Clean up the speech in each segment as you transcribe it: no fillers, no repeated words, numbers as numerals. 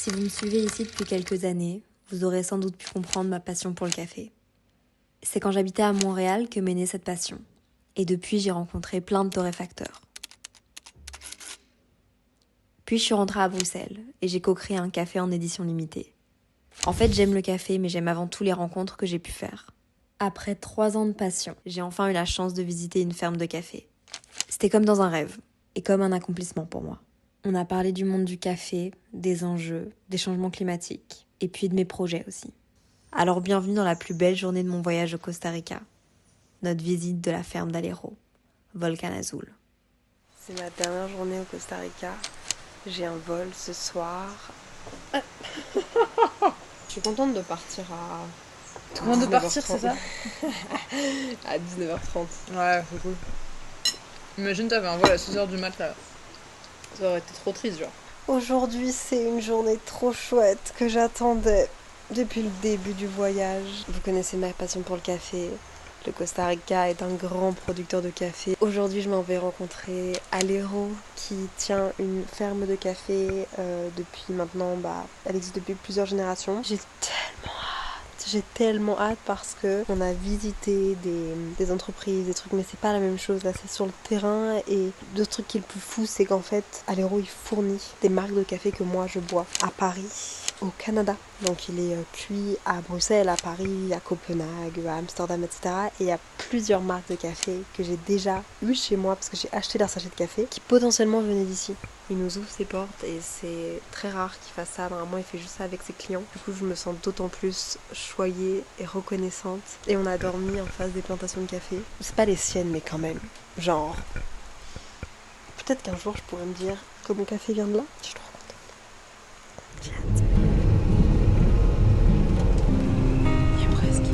Si vous me suivez ici depuis quelques années, vous aurez sans doute pu comprendre ma passion pour le café. C'est quand j'habitais à Montréal que m'est née cette passion. Et depuis, j'ai rencontré plein de torréfacteurs. Puis je suis rentrée à Bruxelles et j'ai co-créé un café en édition limitée. En fait, j'aime le café, mais j'aime avant tout les rencontres que j'ai pu faire. Après 3 ans de passion, j'ai enfin eu la chance de visiter une ferme de café. C'était comme dans un rêve, et comme un accomplissement pour moi. On a parlé du monde du café, des enjeux, des changements climatiques, et puis de mes projets aussi. Alors bienvenue dans la plus belle journée de mon voyage au Costa Rica. Notre visite de la ferme d'Alero, Volcan Azul. C'est ma dernière journée au Costa Rica. J'ai un vol ce soir. Je suis contente de partir à... Contente de partir, c'est ça? À 19h30. Ouais, c'est cool. Imagine, t'avais un vol à 6h du mat là. Ça aurait été trop triste, genre. Aujourd'hui, c'est une journée trop chouette que j'attendais depuis le début du voyage. Vous connaissez ma passion pour le café. Le Costa Rica est un grand producteur de café. Aujourd'hui, je m'en vais rencontrer Alero qui tient une ferme de café depuis maintenant, elle existe depuis plusieurs générations. J'ai tellement hâte parce que on a visité des entreprises, des trucs, mais c'est pas la même chose. Là, c'est sur le terrain. Et le truc qui est le plus fou, c'est qu'en fait, Alero, il fournit des marques de café que moi, je bois à Paris, au Canada. Donc, il est cuit à Bruxelles, à Paris, à Copenhague, à Amsterdam, etc. Et il y a plusieurs marques de café que j'ai déjà eues chez moi parce que j'ai acheté leur sachet de café qui potentiellement venaient d'ici. Il nous ouvre ses portes et c'est très rare qu'il fasse ça. Normalement, il fait juste ça avec ses clients. Du coup, je me sens d'autant plus choyée et reconnaissante. Et on a dormi en face des plantations de café. C'est pas les siennes, mais quand même. Genre, peut-être qu'un jour, je pourrais me dire que mon café vient de là. Je suis trop contente. J'ai hâte. Il y a presque.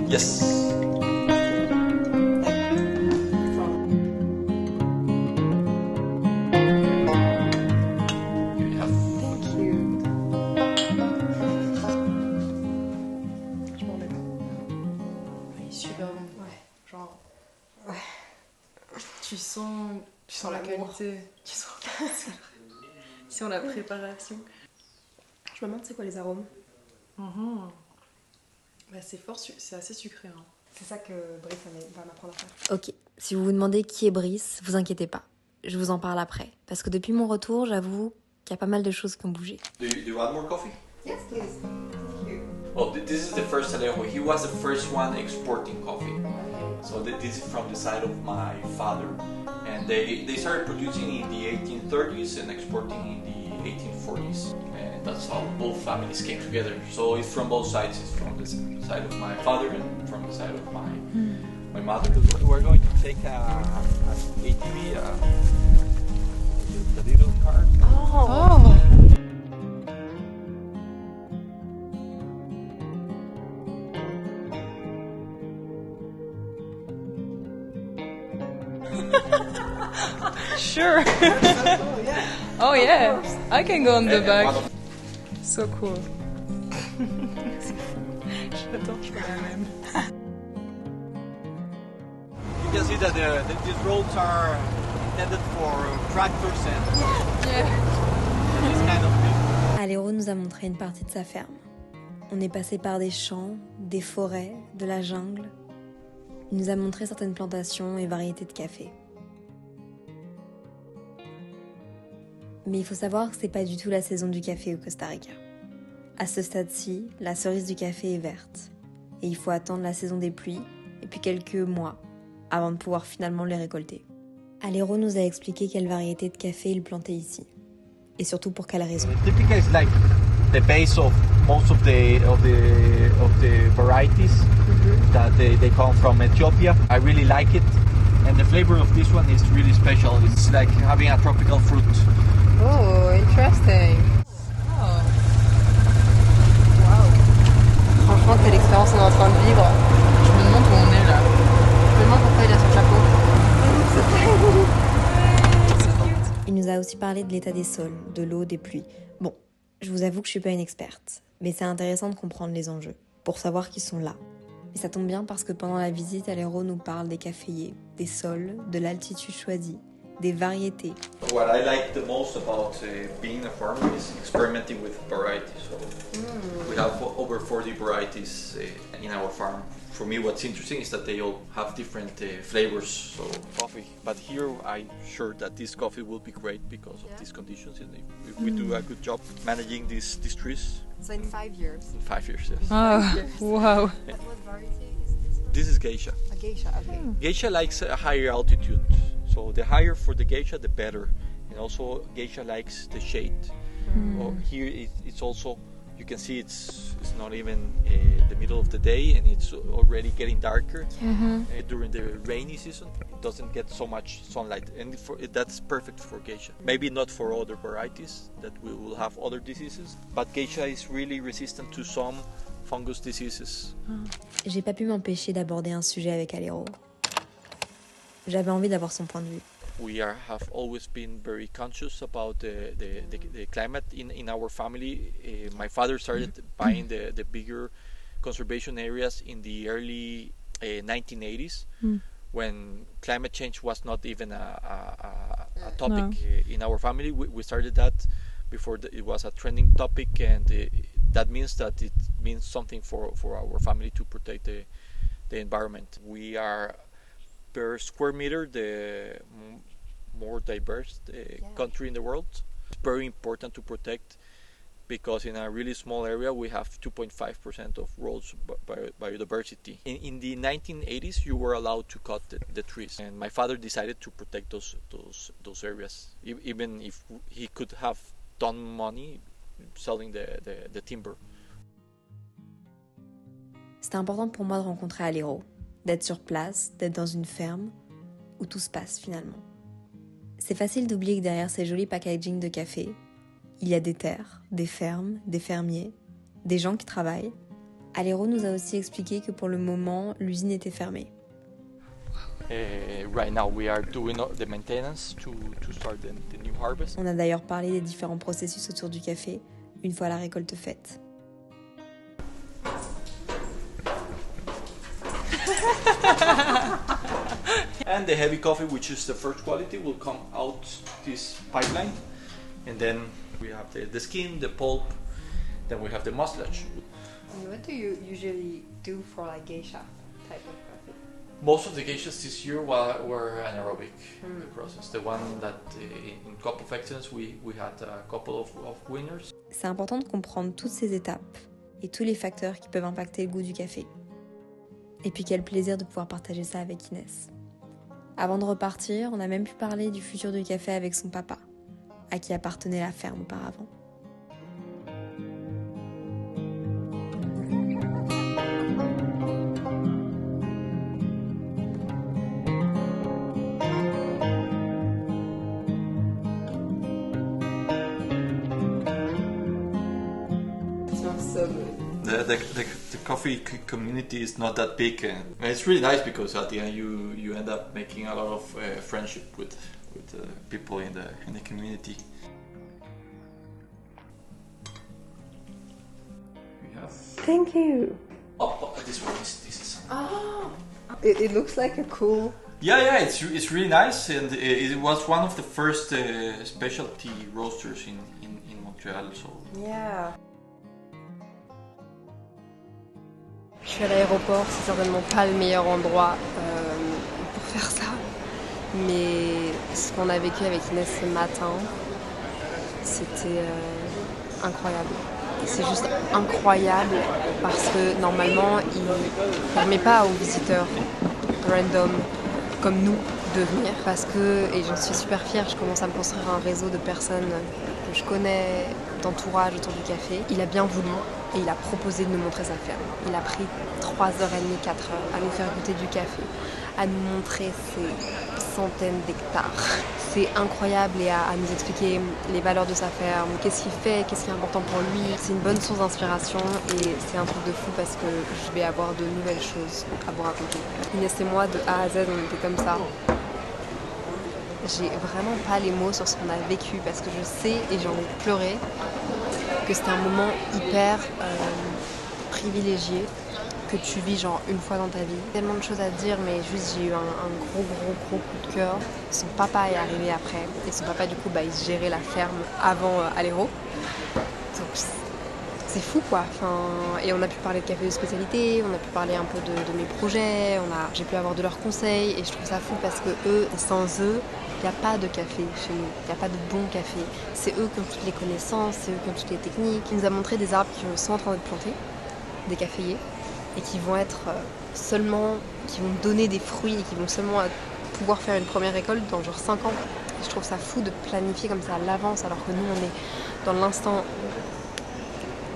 Yes. Thank you. Je m'en remets pas. Il est super bon. Ouais. Genre, Ouais. tu sens la qualité. Tu sens la qualité. Tu sens la préparation. Je me demande c'est quoi les arômes. Bah, c'est fort, c'est assez sucré. Hein. C'est ça que Brice va m'apprendre à faire. Ok, si vous vous demandez qui est Brice, vous inquiétez pas. Je vous en parle après. Parce que depuis mon retour, j'avoue qu'il y a pas mal de choses qui ont bougé. Do you want more coffee? Yes, please. Thank you. Oh, this is the first Alejo. He was the first one exporting coffee. So this is from the side of my father. And they started producing in the 1830s and exporting in the 1840s. And that's how both families came together. So it's from both sides. It's from the side of my father and from the side of my mother. We're going to take an ATV, the little car. Oh. Sure. Oh yeah, I can go on the back. So cool. J'adore, je fais la même. You can see that these roads are intended for tractors and this kind of thing. Alero nous a montré une partie de sa ferme. On est passé par des champs, des forêts, de la jungle. Il nous a montré certaines plantations et variétés de café. Mais il faut savoir que c'est pas du tout la saison du café au Costa Rica. À ce stade-ci, la cerise du café est verte. Et il faut attendre la saison des pluies, et puis quelques mois, avant de pouvoir finalement les récolter. Alero nous a expliqué quelle variété de café il plantait ici. Et surtout pour quelle raison. Typical is like the base of most of the varieties that they come from Ethiopia. I really like it. And the flavor of this one is really special. It's like having a tropical fruit. Oh, interesting. Oh. Wow. Franchement, quelle expérience on est en train de vivre. Je me demande où on est là. Je me demande pourquoi il a son chapeau. Il nous a aussi parlé de l'état des sols, de l'eau, des pluies. Bon, je vous avoue que je suis pas une experte, mais c'est intéressant de comprendre les enjeux, pour savoir qu'ils sont là. Et ça tombe bien parce que pendant la visite, Alero nous parle des caféiers, des sols, de l'altitude choisie, des variétés. What I like the most about being a farmer is experimenting with varieties. So we have over 40 varieties in our farm. For me, what's interesting is that they all have different flavors. So coffee, but here I'm sure that this coffee will be great because of these conditions. And if we do a good job managing these trees. So in 5 years. In 5 years, yes. Ah, wow. What variety is this? This is geisha. A geisha, okay. Geisha likes a higher altitude, so the higher for the geisha, the better. And also, geisha likes the shade. Or here, it's also, you can see it's not even the middle of the day, and it's already getting darker. During the rainy season, it doesn't get so much sunlight, and that's perfect for geisha. Maybe not for other varieties that we will have other diseases, but geisha is really resistant to some fungus diseases. J'ai pas pu m'empêcher d'aborder un sujet avec Alero. J'avais envie d'avoir son point de vue. We have always been very conscious about the climate in our family. My father started buying the bigger conservation areas in the early 1980s, when climate change was not even a topic in our family. We started that before it was a trending topic, and that means that it means something for our family to protect the environment. We are per square meter the more diverse country in the world. It's very important to protect, because in a really small area we have 2.5% of world's biodiversity. In the 1980s you were allowed to cut the trees, and my father decided to protect those areas, even if he could have done money selling the timber. C'était important pour moi de rencontrer Alero, d'être sur place, d'être dans une ferme où tout se passe finalement. C'est facile d'oublier que derrière ces jolis packaging de café, il y a des terres, des fermes, des fermiers, des gens qui travaillent. Alero nous a aussi expliqué que pour le moment, l'usine était fermée. Right now we are doing the maintenance to start the new harvest. On a d'ailleurs parlé des différents processus autour du café, une fois la récolte faite. And the heavy coffee, which is the first quality, will come out this pipeline, and then we have the skin, the pulp, then we have the mucilage. And what do you usually do for like geisha type of coffee? Most of the geishas this year were anaerobic the process. The one that in Cup of Excellence we had a couple of winners. C'est important de comprendre toutes ces étapes et tous les facteurs qui peuvent impacter le goût du café. Et puis quel plaisir de pouvoir partager ça avec Inès. Avant de repartir, on a même pu parler du futur du café avec son papa, à qui appartenait la ferme auparavant. It smells so good. The coffee community is not that big, and it's really nice because at the end you end up making a lot of friendship with people in the community. We have Thank you. this one. This is Oh, it looks like a cool. yeah. It's really nice, and it was one of the first specialty roasters in Montreal. So Yeah. Je suis à l'aéroport, c'est certainement pas le meilleur endroit pour faire ça. Mais ce qu'on a vécu avec Inès ce matin, c'était incroyable. C'est juste incroyable parce que normalement, il ne permet pas aux visiteurs random comme nous de venir. Parce que, et j'en suis super fière, je commence à me construire un réseau de personnes que je connais, d'entourage autour du café. Il a bien voulu et il a proposé de nous montrer sa ferme. Il a pris 3h30, 4h à nous faire goûter du café, à nous montrer ces centaines d'hectares. C'est incroyable et à nous expliquer les valeurs de sa ferme, qu'est-ce qu'il fait, qu'est-ce qui est important pour lui. C'est une bonne source d'inspiration et c'est un truc de fou parce que je vais avoir de nouvelles choses à vous raconter. Inès et moi, de A à Z, on était comme ça. J'ai vraiment pas les mots sur ce qu'on a vécu parce que je sais, et j'en ai pleuré, que c'était un moment hyper privilégié que tu vis genre une fois dans ta vie. Tellement de choses à dire, mais juste j'ai eu un gros coup de cœur. Son papa est arrivé après et son papa du coup il gérait la ferme avant Aléro. Donc c'est fou quoi. Et on a pu parler de café de spécialité, on a pu parler un peu de mes projets, j'ai pu avoir de leurs conseils et je trouve ça fou parce que eux, sans eux, il n'y a pas de café chez nous, il n'y a pas de bon café. C'est eux qui ont toutes les connaissances, c'est eux qui ont toutes les techniques. Ils nous a montré des arbres qui sont en train d'être plantés, des caféiers, et qui vont être qui vont donner des fruits et qui vont seulement pouvoir faire une première récolte dans genre 5 ans. Et je trouve ça fou de planifier comme ça à l'avance alors que nous on est dans l'instant.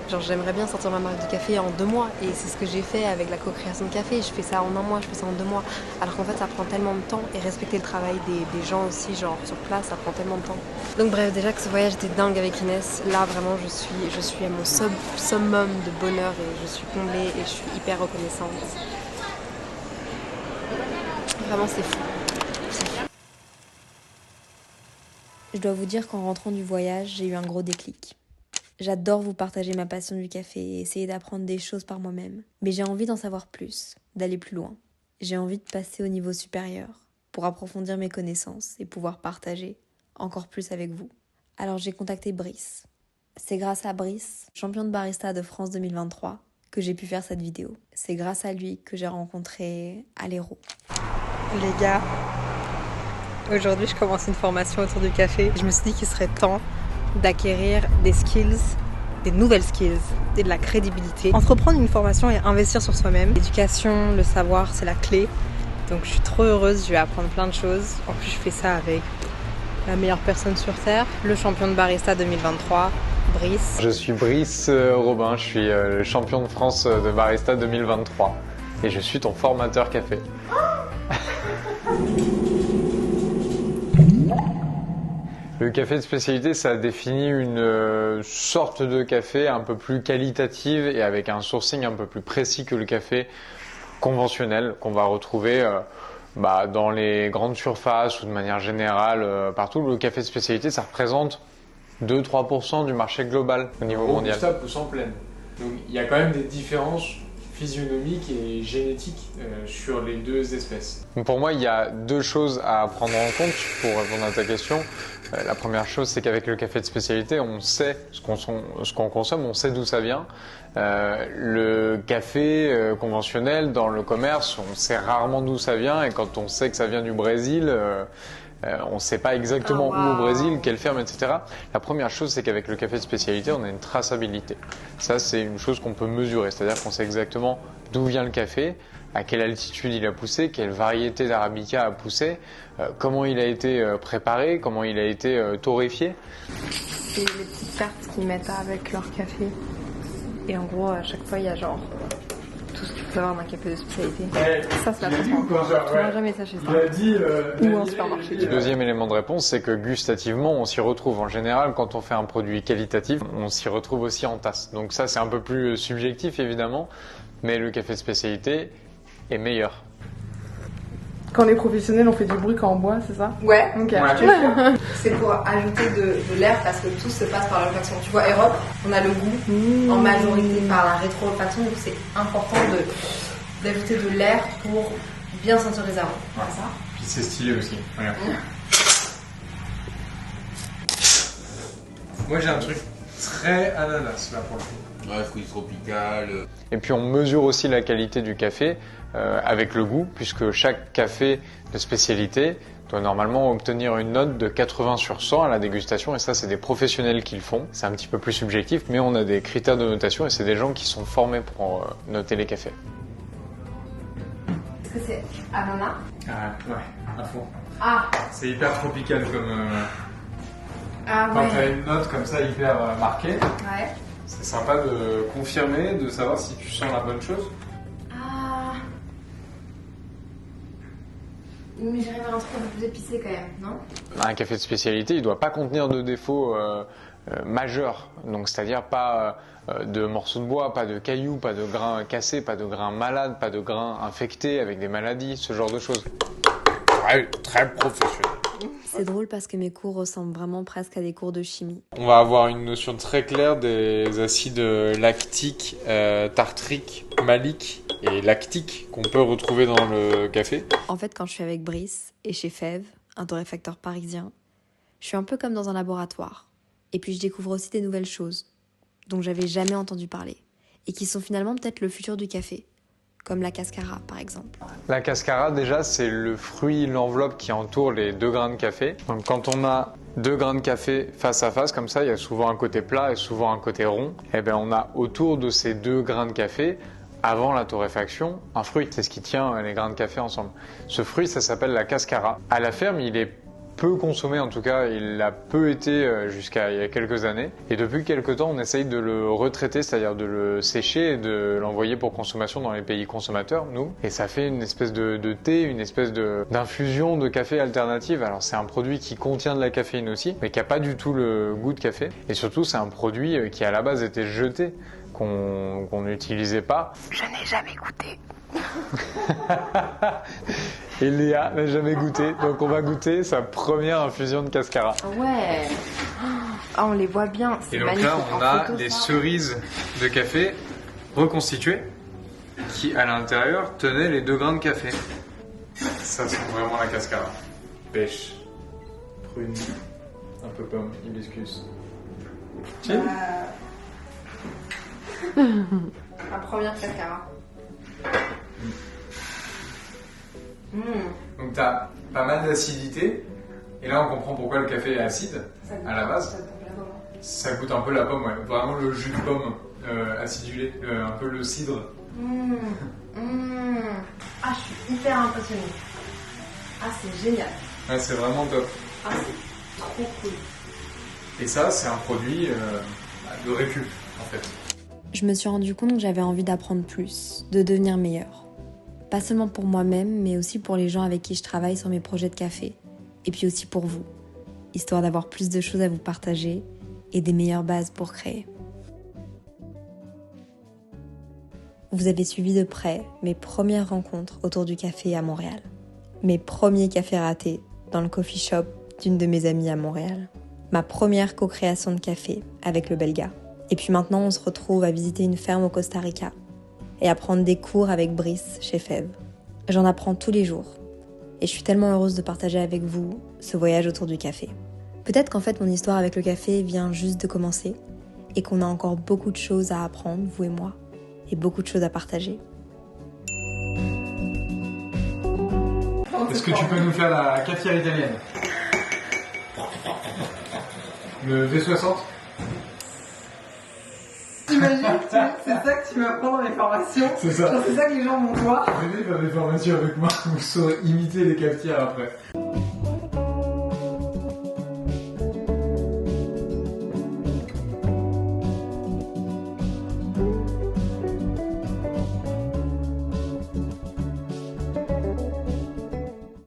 Genre j'aimerais bien sortir ma marque de café en 2 mois et c'est ce que j'ai fait avec la co-création de café. Je fais ça en 1 mois, je fais ça en 2 mois. Alors qu'en fait ça prend tellement de temps et respecter le travail des gens aussi genre sur place ça prend tellement de temps. Donc bref, déjà que ce voyage était dingue avec Inès, là vraiment je suis à mon summum de bonheur et je suis comblée et je suis hyper reconnaissante. Vraiment c'est fou. Je dois vous dire qu'en rentrant du voyage, j'ai eu un gros déclic. J'adore vous partager ma passion du café et essayer d'apprendre des choses par moi-même. Mais j'ai envie d'en savoir plus, d'aller plus loin. J'ai envie de passer au niveau supérieur pour approfondir mes connaissances et pouvoir partager encore plus avec vous. Alors j'ai contacté Brice. C'est grâce à Brice, champion de barista de France 2023, que j'ai pu faire cette vidéo. C'est grâce à lui que j'ai rencontré Aléro. Les gars, aujourd'hui je commence une formation autour du café. Je me suis dit qu'il serait temps d'acquérir des skills, des nouvelles skills et de la crédibilité. Entreprendre une formation et investir sur soi-même. L'éducation, le savoir, c'est la clé. Donc je suis trop heureuse, je vais apprendre plein de choses. En plus je fais ça avec la meilleure personne sur Terre, le champion de barista 2023, Brice. Je suis Brice Robin, je suis le champion de France de barista 2023 et je suis ton formateur café. Le café de spécialité, ça définit une sorte de café un peu plus qualitative et avec un sourcing un peu plus précis que le café conventionnel qu'on va retrouver dans les grandes surfaces ou de manière générale partout. Le café de spécialité, ça représente 2-3% du marché global au niveau mondial. Robusta pousse en plaine. Donc il y a quand même des différences physionomiques et génétiques sur les deux espèces. Pour moi, il y a 2 choses à prendre en compte pour répondre à ta question. La première chose, c'est qu'avec le café de spécialité, on sait ce qu'on consomme, on sait d'où ça vient. Le café conventionnel dans le commerce, on sait rarement d'où ça vient et quand on sait que ça vient du Brésil, on ne sait pas exactement où au Brésil, quelle ferme, etc. La première chose, c'est qu'avec le café de spécialité, on a une traçabilité. Ça, c'est une chose qu'on peut mesurer, c'est-à-dire qu'on sait exactement d'où vient le café, à quelle altitude il a poussé, quelle variété d'arabica a poussé, comment il a été préparé, comment il a été torréfié. C'est les petites cartes qu'ils mettent avec leur café. Et en gros, à chaque fois, il y a genre tout ce qu'il faut savoir d'un café de spécialité. Ça, c'est la transparence. Tu ne trouveras jamais ça chez ça. Ou en supermarché. Le deuxième élément de réponse, c'est que gustativement, on s'y retrouve. En général, quand on fait un produit qualitatif, on s'y retrouve aussi en tasse. Donc ça, c'est un peu plus subjectif, évidemment, mais le café de spécialité est meilleur. Quand on est professionnel, on fait du bruit quand on boit, c'est ça? Ouais. Ok. C'est pour ajouter de l'air parce que tout se passe par l'olfaction. Tu vois, Europe, on a le goût en majorité par la rétro-olfaction, donc c'est important d'ajouter de l'air pour bien sentir les arômes. Ouais. C'est ça? Puis c'est stylé aussi. Regarde. Moi j'ai un truc très ananas là pour le coup. Ouais, fruits tropicaux. Et puis on mesure aussi la qualité du café avec le goût, puisque chaque café de spécialité doit normalement obtenir une note de 80 sur 100 à la dégustation, et ça c'est des professionnels qui le font. C'est un petit peu plus subjectif, mais on a des critères de notation et c'est des gens qui sont formés pour noter les cafés. Est-ce que c'est ananas? Ah ouais, à fond. Ah. C'est hyper tropical comme... Ah quand ouais. tu as une note comme ça hyper marquée, Ouais. c'est sympa de confirmer, de savoir si tu sens la bonne chose. Ah. Mais j'irais vers un truc un peu plus épicé quand même, non? Un café de spécialité, il ne doit pas contenir de défauts majeurs. Donc, c'est-à-dire pas de morceaux de bois, pas de cailloux, pas de grains cassés, pas de grains malades, pas de grains infectés avec des maladies, ce genre de choses. Ouais, très professionnel. C'est drôle parce que mes cours ressemblent vraiment presque à des cours de chimie. On va avoir une notion très claire des acides lactiques, tartriques, maliques et lactiques qu'on peut retrouver dans le café. En fait, quand je suis avec Brice et chez Fève, un torréfacteur parisien, je suis un peu comme dans un laboratoire. Et puis je découvre aussi des nouvelles choses dont j'avais jamais entendu parler et qui sont finalement peut-être le futur du café, comme la cascara par exemple. La cascara, déjà, c'est le fruit, l'enveloppe qui entoure les 2 grains de café. Donc quand on a 2 grains de café face à face, comme ça, il y a souvent un côté plat et souvent un côté rond. Et bien on a autour de ces 2 grains de café, avant la torréfaction, un fruit. C'est ce qui tient les grains de café ensemble. Ce fruit, ça s'appelle la cascara. À la ferme, il est peu consommé, en tout cas, il l'a peu été jusqu'à il y a quelques années. Et depuis quelques temps, on essaye de le retraiter, c'est-à-dire de le sécher et de l'envoyer pour consommation dans les pays consommateurs, nous. Et ça fait une espèce de thé, une espèce d'infusion de café alternative. Alors c'est un produit qui contient de la caféine aussi, mais qui n'a pas du tout le goût de café. Et surtout, c'est un produit qui à la base était jeté, qu'on n'utilisait pas. Je n'ai jamais goûté. Et Léa n'a jamais goûté, donc on va goûter sa première infusion de cascara. Ouais. Ah, on les voit bien, c'est Et donc magnifique. là, on a des cerises de café reconstituées qui, à l'intérieur, tenaient les 2 grains de café. Ça sent vraiment la cascara. Pêche, prune, un peu pomme, hibiscus. Ma première cascara. Donc t'as pas mal d'acidité, et là on comprend pourquoi le café est acide à la base. Ça goûte un peu la pomme, ouais. Vraiment le jus de pomme acidulé, un peu le cidre. Ah, je suis hyper impressionnée. Ah, c'est génial. Ouais, c'est vraiment top. Ah, c'est trop cool. Et ça, c'est un produit de récup, en fait. Je me suis rendu compte que j'avais envie d'apprendre plus, de devenir meilleure. Pas seulement pour moi-même, mais aussi pour les gens avec qui je travaille sur mes projets de café. Et puis aussi pour vous, histoire d'avoir plus de choses à vous partager et des meilleures bases pour créer. Vous avez suivi de près mes premières rencontres autour du café à Montréal. Mes premiers cafés ratés dans le coffee shop d'une de mes amies à Montréal. Ma première co-création de café avec le Belga. Et puis maintenant, on se retrouve à visiter une ferme au Costa Rica et à prendre des cours avec Brice chez Fève. J'en apprends tous les jours. Et je suis tellement heureuse de partager avec vous ce voyage autour du café. Peut-être qu'en fait, mon histoire avec le café vient juste de commencer et qu'on a encore beaucoup de choses à apprendre, vous et moi, et beaucoup de choses à partager. Est-ce que tu peux nous faire la cafetière italienne? Le V60? T'imagines, c'est ça que tu m'apprends dans les formations. C'est ça. Genre, c'est ça que les gens vont voir. Venez faire des formations avec moi, vous saurez imiter les cafetières après.